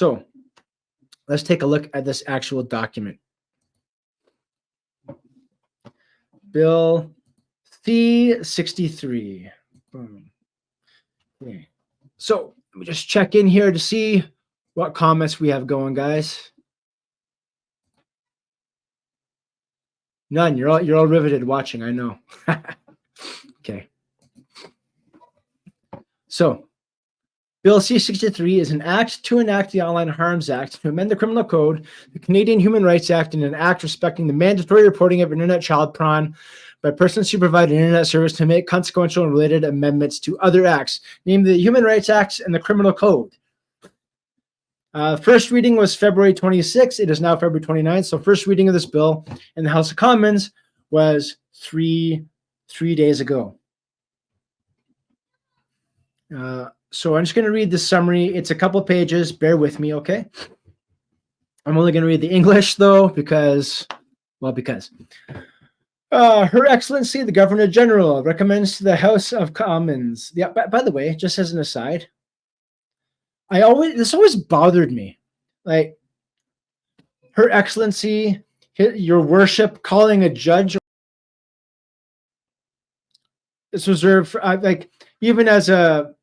So let's take a look at this actual document. Bill C-63. Boom. Okay. So let me just check in here to see what comments we have going, guys. None. You're all riveted watching. I know. Okay. So, Bill C-63 is an act to enact the Online Harms Act to amend the Criminal Code, the Canadian Human Rights Act, and an act respecting the mandatory reporting of internet child porn by persons who provide an internet service to make consequential and related amendments to other acts, namely the Human Rights Act and the Criminal Code. First reading was February 26th. It is now February 29th. So first reading of this bill in the House of Commons was three days ago. So I'm just going to read the summary. It's a couple pages. Bear with me, okay? I'm only going to read the English, though, because Her Excellency, the Governor General, recommends to the House of Commons. Yeah, by the way, just as an aside, this always bothered me. Like, Her Excellency, Your Worship, calling a judge. It's reserved for, like, even as a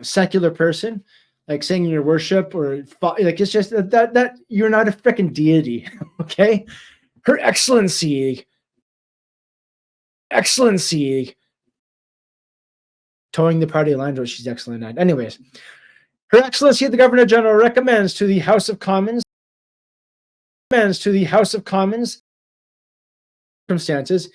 secular person, like saying Your Worship, or like, it's just that you're not a freaking deity, okay? Her Excellency, towing the party lines, or she's excellent at. Anyways, Her Excellency the Governor General recommends to the House of Commons circumstances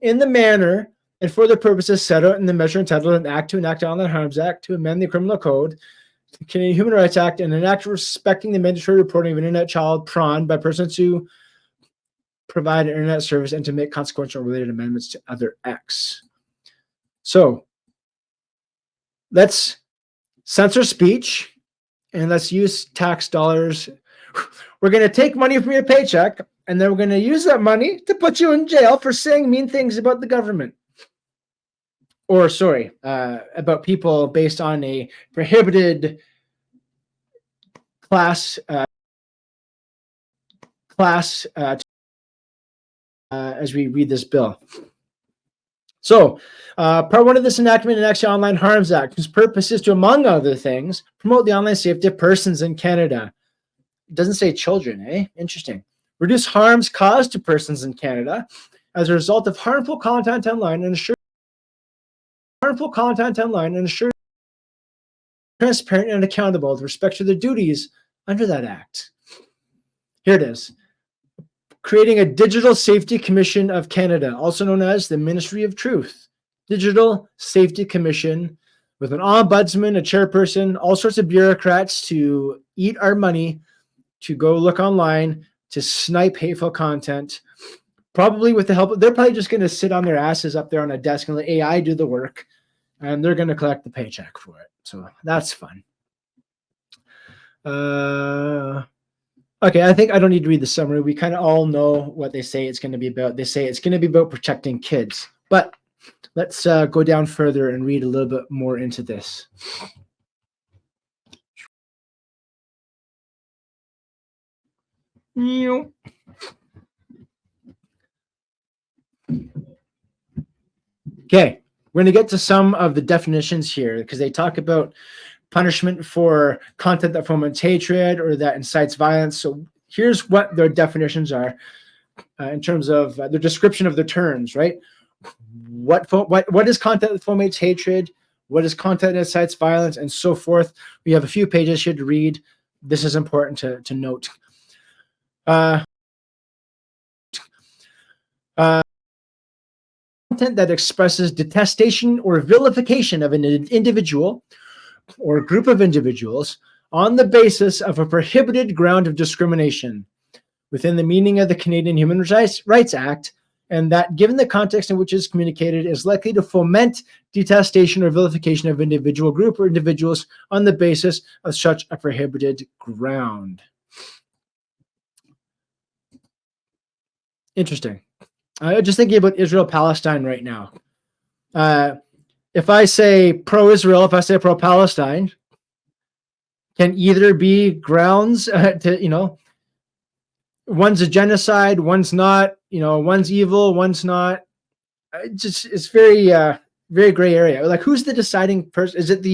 in the manner and for the purposes set out in the measure entitled an act to enact the Online Harms Act to amend the Criminal Code, the Canadian Human Rights Act, and an act respecting the mandatory reporting of internet child porn by persons who provide an internet service and to make consequential related amendments to other acts. So let's censor speech and let's use tax dollars. We're going to take money from your paycheck and then we're going to use that money to put you in jail for saying mean things about the government. Or, sorry, about people based on a prohibited class as we read this bill. So, Part 1 of this enactment enacts the Online Harms Act, whose purpose is to, among other things, promote the online safety of persons in Canada. It doesn't say children, eh? Interesting. Reduce harms caused to persons in Canada as a result of harmful content online and ensure transparent and accountable with respect to their duties under that act. Here it is. Creating a Digital Safety Commission of Canada, also known as the Ministry of Truth. Digital Safety Commission with an ombudsman, a chairperson, all sorts of bureaucrats to eat our money, to go look online, to snipe hateful content. Probably with the help, they're probably just going to sit on their asses up there on a desk and let AI do the work, and they're going to collect the paycheck for it. So that's fun. Okay, I think I don't need to read the summary. We kind of all know what they say it's going to be about. They say it's going to be about protecting kids. But let's go down further and read a little bit more into this. Okay, we're going to get to some of the definitions here because they talk about punishment for content that foments hatred or that incites violence. So here's what their definitions are in terms of the description of the terms, right? What is content that foments hatred? What is content that incites violence, and so forth? We have a few pages here to read. This is important to note. Content that expresses detestation or vilification of an individual or group of individuals on the basis of a prohibited ground of discrimination within the meaning of the Canadian Human Rights Act, and that, given the context in which it is communicated, is likely to foment detestation or vilification of individual group or individuals on the basis of such a prohibited ground. Interesting. Just thinking about Israel-Palestine right now. If I say pro-Israel, if I say pro-Palestine, can either be grounds to, you know, one's a genocide, one's not, you know, one's evil, one's not. It's very, very gray area. Like, who's the deciding person? Is it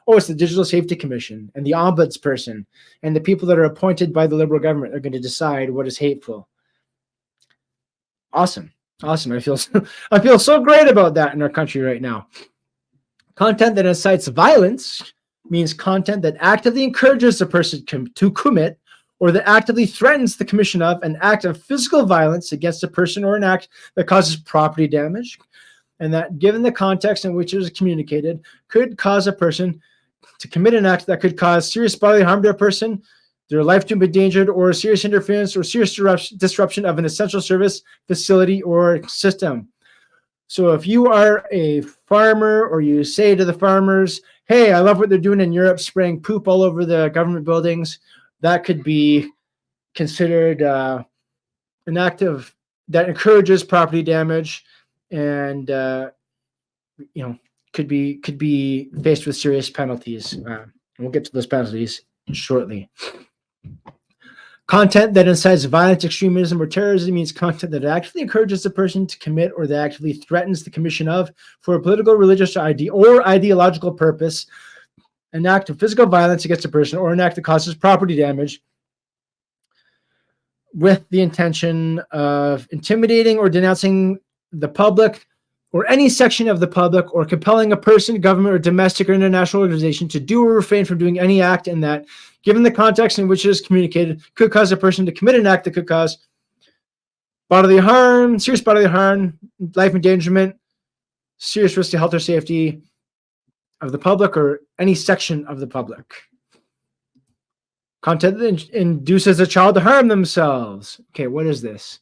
it's the Digital Safety Commission and the ombudsperson and the people that are appointed by the Liberal government are going to decide what is hateful. Awesome. I feel so great about that in our country right now. Content that incites violence means content that actively encourages the person to commit or that actively threatens the commission of an act of physical violence against a person or an act that causes property damage, and that, given the context in which it is communicated, could cause a person to commit an act that could cause serious bodily harm to a person, their life to be endangered, or serious interference or serious disruption of an essential service, facility, or system. So if you are a farmer or you say to the farmers, hey, I love what they're doing in Europe, spraying poop all over the government buildings, that could be considered an act that encourages property damage, and could be faced with serious penalties. We'll get to those penalties shortly. Content that incites violence, extremism, or terrorism means content that actively encourages the person to commit or that actively threatens the commission of, for a political, religious, or ideological purpose, an act of physical violence against a person or an act that causes property damage with the intention of intimidating or denouncing the public or any section of the public, or compelling a person, government, or domestic or international organization to do or refrain from doing any act in that, given the context in which it is communicated, could cause a person to commit an act that could cause bodily harm, serious bodily harm, life endangerment, serious risk to health or safety of the public or any section of the public. Content that induces a child to harm themselves. Okay, what is this?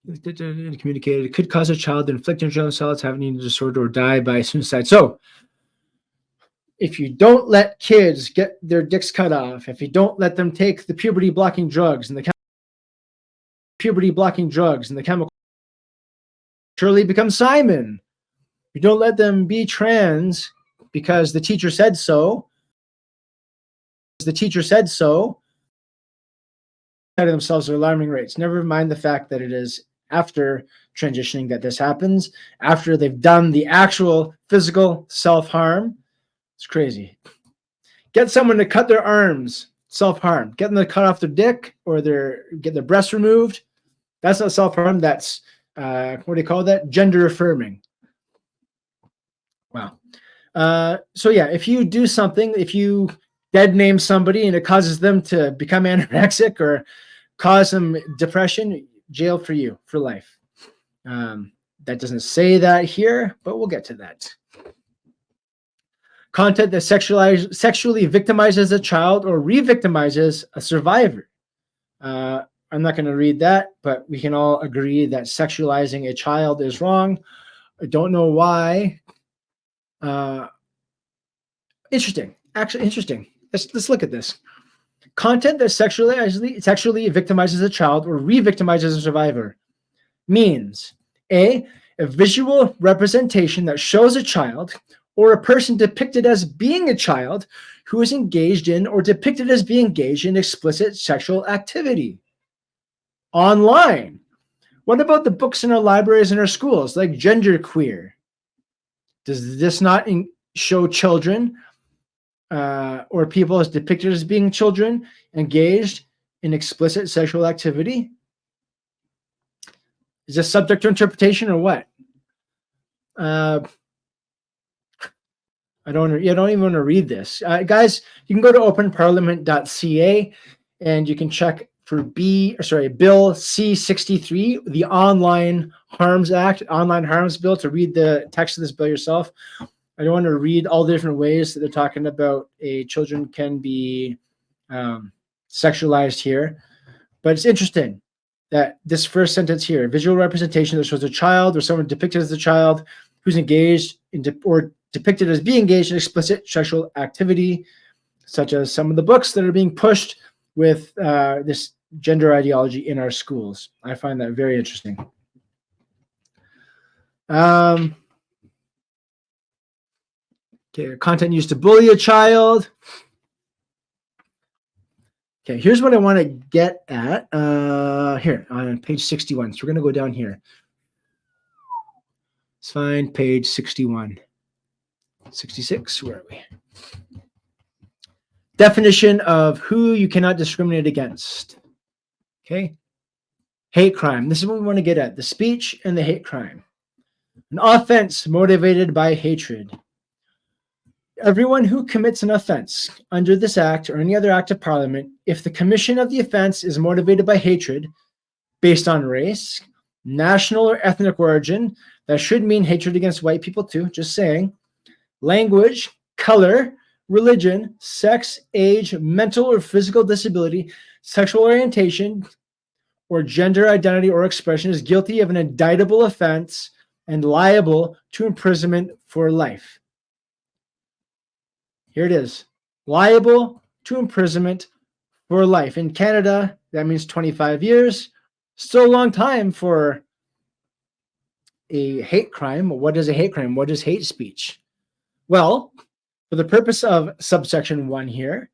Communicated. It could cause a child to inflict internal themselves, have an eating disorder, or die by suicide. So, if you don't let kids get their dicks cut off, if you don't let them take the puberty blocking drugs and the chemical, surely become Simon. You don't let them be trans because the teacher said so. Out of themselves at alarming rates. Never mind the fact that it is after transitioning that this happens, after they've done the actual physical self-harm. It's crazy. Get someone to cut their arms, self-harm. Get them to cut off their dick or get their breasts removed. That's not self-harm. That's, what do you call that? Gender affirming. Wow. So yeah, if you do something, if you dead name somebody and it causes them to become anorexic or cause them depression, jail for you for life. That doesn't say that here, but we'll get to that. Content that sexually victimizes a child or re-victimizes a survivor. I'm not going to read that, but we can all agree that sexualizing a child is wrong. I don't know why. Interesting. Actually, interesting. Let's look at this. Content that sexually victimizes a child or re-victimizes a survivor means a visual representation that shows a child or a person depicted as being a child who is engaged in or depicted as being engaged in explicit sexual activity. Online. What about the books in our libraries and our schools, like genderqueer? Does this not show children or people as depicted as being children engaged in explicit sexual activity? Is this subject to interpretation or what? I don't even want to read this. Guys, you can go to openparliament.ca and you can check for Bill C-63, the Online Harms Act, Online Harms Bill, to read the text of this bill yourself. I don't want to read all the different ways that they're talking about children can be sexualized here, but it's interesting that this first sentence here, visual representation that shows a child or someone depicted as a child who's engaged in or depicted as being engaged in explicit sexual activity, such as some of the books that are being pushed with this gender ideology in our schools. I find that very interesting. Okay, content used to bully a child. Okay, here's what I want to get at here on page 61. So we're going to go down here. Let's find page 61. 66, where are we? Definition of who you cannot discriminate against. Okay. Hate crime. This is what we want to get at. The speech and the hate crime. An offense motivated by hatred. Everyone who commits an offense under this act or any other act of parliament, if the commission of the offense is motivated by hatred based on race, national or ethnic origin, that should mean hatred against white people too, just saying, language, color, religion, sex, age, mental or physical disability, sexual orientation, or gender identity or expression is guilty of an indictable offense and liable to imprisonment for life. Here it is. Liable to imprisonment for life. In Canada, that means 25 years. Still a long time for a hate crime. What is a hate crime? What is hate speech? Well, for the purpose of subsection 1 here,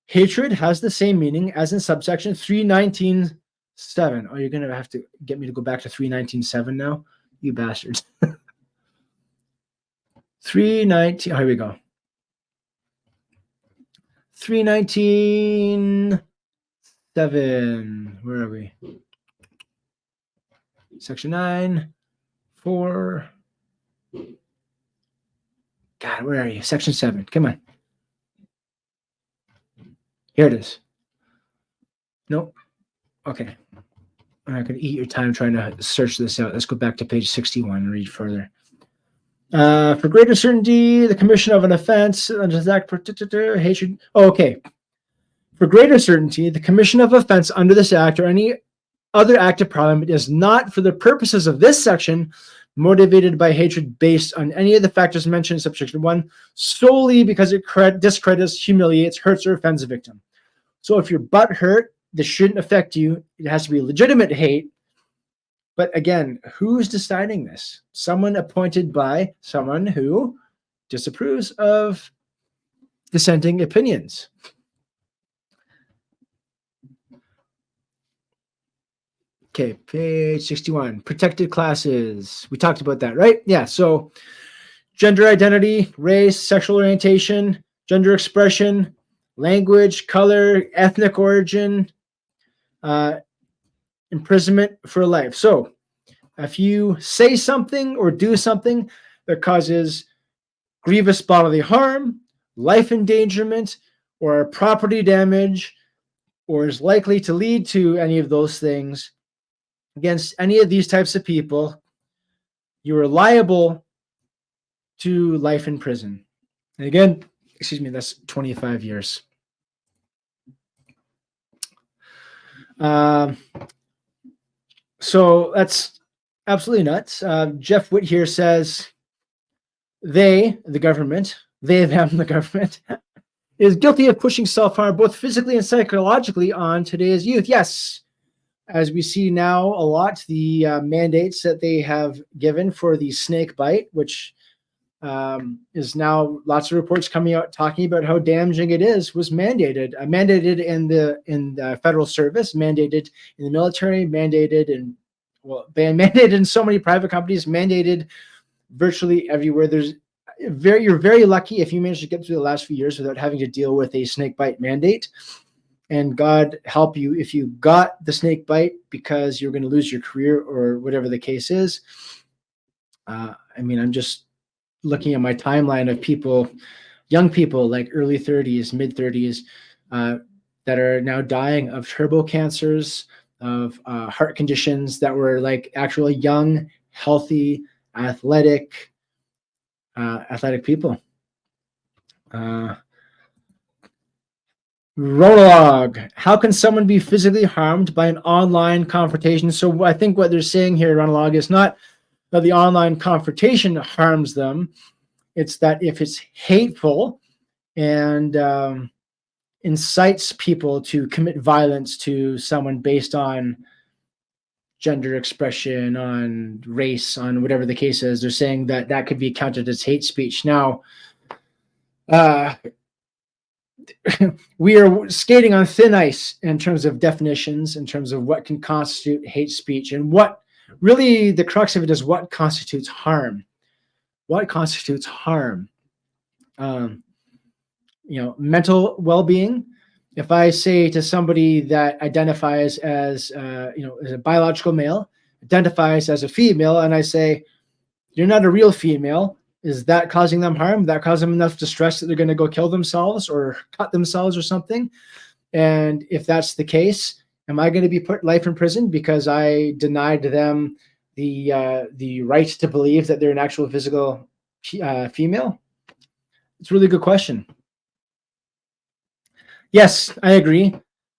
hatred has the same meaning as in subsection 319.7. Oh, you're going to have to get me to go back to 319.7 now? You bastards. 319, here we go. 319.7. Where are we? Section 9, 4. God, where are you? Section 7. Come on. Here it is. Nope. Okay. I'm not going to eat your time trying to search this out. Let's go back to page 61 and read further. For greater certainty, the commission of an offense under this act, hatred. Oh, okay. For greater certainty, the commission of offense under this act or any other act of parliament is not for the purposes of this section motivated by hatred based on any of the factors mentioned in subsection 1 solely because it discredits, humiliates, hurts, or offends a victim. So if your butt hurt, this shouldn't affect you. It has to be legitimate hate. But again, who's deciding this? Someone appointed by someone who disapproves of dissenting opinions. Okay, page 61. Protected classes. We talked about that, right? Yeah, so gender identity, race, sexual orientation, gender expression, language, color, ethnic origin, imprisonment for life. So if you say something or do something that causes grievous bodily harm, life endangerment, or property damage, or is likely to lead to any of those things against any of these types of people, you are liable to life in prison. And again, excuse me, that's 25 years. So that's absolutely nuts. Jeff Witt here says they, the government, the government, is guilty of pushing self-harm both physically and psychologically on today's youth. Yes, as we see now a lot, the mandates that they have given for the snake bite, which is now lots of reports coming out talking about how damaging it is, was mandated in the federal service, mandated in the military, mandated in so many private companies, mandated virtually everywhere. You're very lucky if you manage to get through the last few years without having to deal with a snake bite mandate. And God help you if you got the snake bite because you're going to lose your career or whatever the case is. I'm just looking at my timeline of people, young people like early 30s, mid 30s, that are now dying of turbo cancers, of heart conditions that were like actually young, healthy, athletic people. Ronologue. How can someone be physically harmed by an online confrontation? So I think what they're saying here, Ronologue, is not that the online confrontation harms them. It's that if it's hateful and incites people to commit violence to someone based on gender expression, on race, on whatever the case is, they're saying that that could be counted as hate speech. Now, We are skating on thin ice in terms of definitions, in terms of what can constitute hate speech, and what really the crux of it is what constitutes harm. What constitutes harm? Mental well-being. If I say to somebody that identifies as, as a biological male, identifies as a female, and I say, you're not a real female, is that causing them harm? That causing them enough distress that they're going to go kill themselves or cut themselves or something? And if that's the case, am I going to be put life in prison because I denied them the right to believe that they're an actual physical female? It's a really good question. Yes, I agree.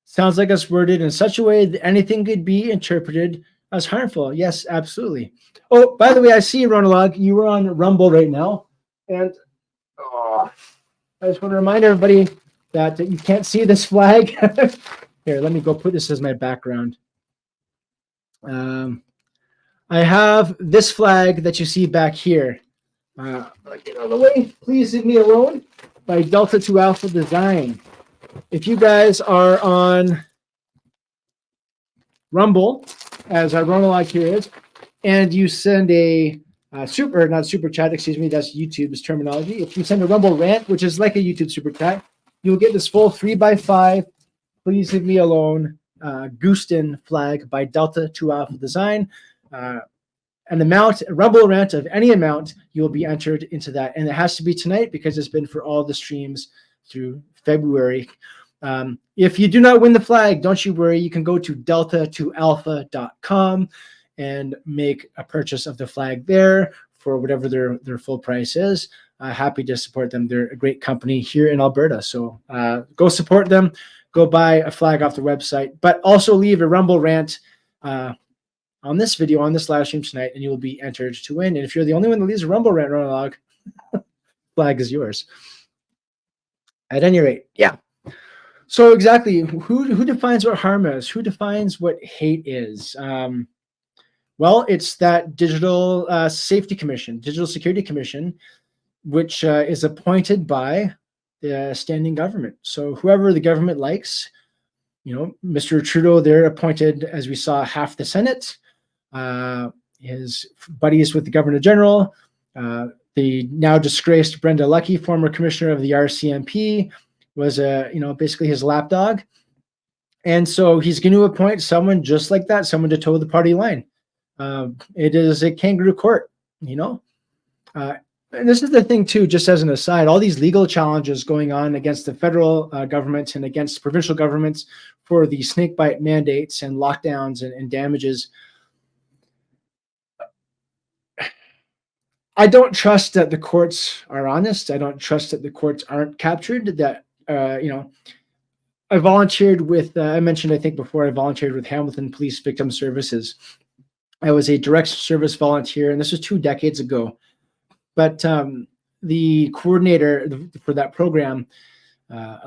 Sounds like it's worded in such a way that anything could be interpreted as harmful. Yes, absolutely. Oh, by the way, I see, Ronalog, you were on Rumble right now. And I just want to remind everybody that you can't see this flag. Here, let me go put this as my background. I have this flag that you see back here. Get out of the way. Please leave me alone. By Delta to Alpha Design. If you guys are on Rumble, as our Ronalog here is, and you send a not super chat, excuse me, that's YouTube's terminology. If you send a Rumble rant, which is like a YouTube super chat, you'll get this full 3x5, please leave me alone, Gooston flag by Delta to Alpha Design. An amount, a Rumble rant of any amount, you'll be entered into that. And it has to be tonight because it's been for all the streams through February. If you do not win the flag, don't you worry. You can go to delta2alpha.com and make a purchase of the flag there for whatever their full price is. Happy to support them. They're a great company here in Alberta. So go support them. Go buy a flag off their website, but also leave a Rumble rant on this video, on this live stream tonight, and you will be entered to win. And if you're the only one that leaves a Rumble rant, Ronalog, flag is yours. At any rate, yeah. So exactly, who defines what harm is? Who defines what hate is? Well, it's that Digital Safety Commission, Digital Security Commission, which is appointed by the standing government. So whoever the government likes, Mr. Trudeau there appointed, as we saw, half the Senate. His buddies with the Governor General, the now disgraced Brenda Lucki, former commissioner of the RCMP, was basically his lapdog. And so he's going to appoint someone just like that, someone to toe the party line. It is a kangaroo court, and this is the thing too, just as an aside, all these legal challenges going on against the federal government and against provincial governments for the snakebite mandates and lockdowns and damages. I don't trust that the courts are honest. I don't trust that the courts aren't captured. That, I volunteered with, I mentioned, I think before, I volunteered with Hamilton Police Victim Services. I was a direct service volunteer, and this was 2 decades ago. But the coordinator for that program,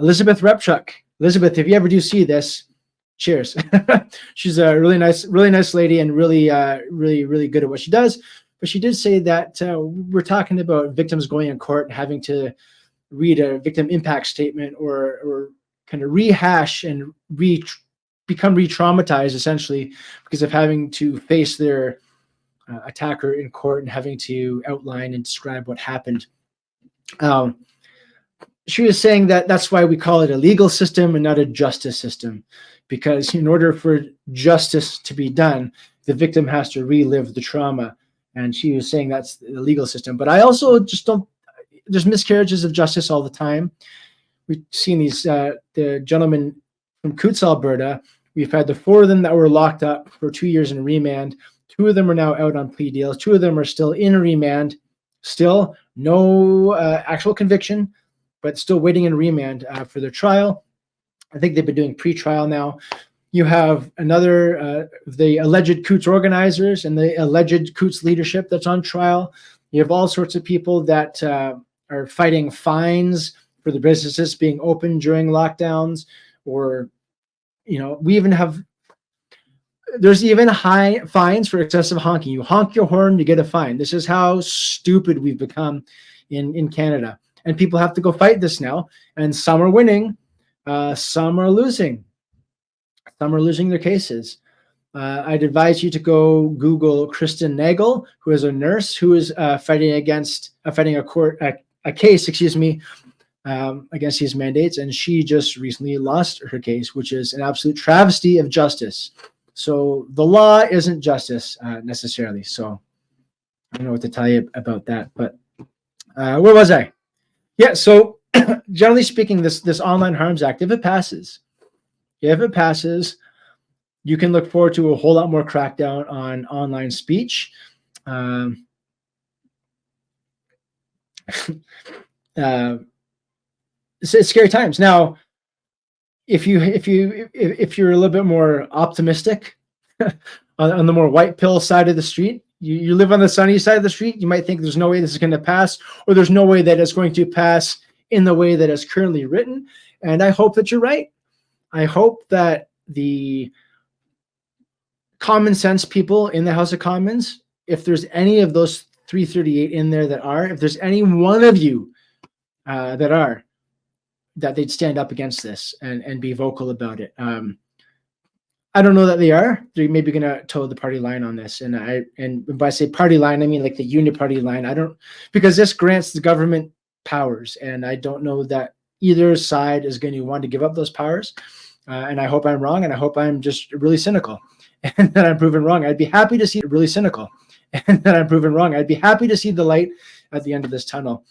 Elizabeth Repchuk. Elizabeth, if you ever do see this, cheers. She's a really nice lady and really good at what she does. But she did say that we're talking about victims going in court and having to read a victim impact statement or kind of rehash and become re-traumatized, essentially, because of having to face their attacker in court and having to outline and describe what happened. She was saying that that's why we call it a legal system and not a justice system, because in order for justice to be done, the victim has to relive the trauma. And she was saying that's the legal system. But I also just don't, there's miscarriages of justice all the time. We've seen these, the gentlemen from Coutts, Alberta. We've had the 4 of them that were locked up for 2 years in remand. 2 of them are now out on plea deals. 2 of them are still in remand. Still no actual conviction, but still waiting in remand for their trial. I think they've been doing pre-trial now. You have another, the alleged Coutts organizers and the alleged Coutts leadership that's on trial. You have all sorts of people that are fighting fines for the businesses being open during lockdowns, or, we even have, there's even high fines for excessive honking. You honk your horn, you get a fine. This is how stupid we've become in Canada. and people have to go fight this now. And some are winning, some are losing. Some are losing their cases. I'd advise you to go Google Kristen Nagel, who is a nurse who is fighting a case, against these mandates, and she just recently lost her case, which is an absolute travesty of justice. So the law isn't justice necessarily. So I don't know what to tell you about that, but where was I? Yeah, so generally speaking, this Online Harms Act, if it passes, you can look forward to a whole lot more crackdown on online speech. It's scary times. Now, if you're a little bit more optimistic on the more white pill side of the street, you live on the sunny side of the street, you might think there's no way this is going to pass, or there's no way that it's going to pass in the way that it's currently written. And I hope that you're right. I hope that the common sense people in the House of Commons, if there's any of those 338 in there if there's any one of you that they'd stand up against this and be vocal about it. I don't know that they are. They're maybe going to toe the party line on this. And by I say party line, I mean like the uniparty line. Because this grants the government powers, and I don't know that either side is going to want to give up those powers. And I hope I'm wrong, and I hope I'm just really cynical, and that I'm proven wrong. I'd be happy to see really cynical, and that I'm proven wrong. I'd be happy to see the light at the end of this tunnel.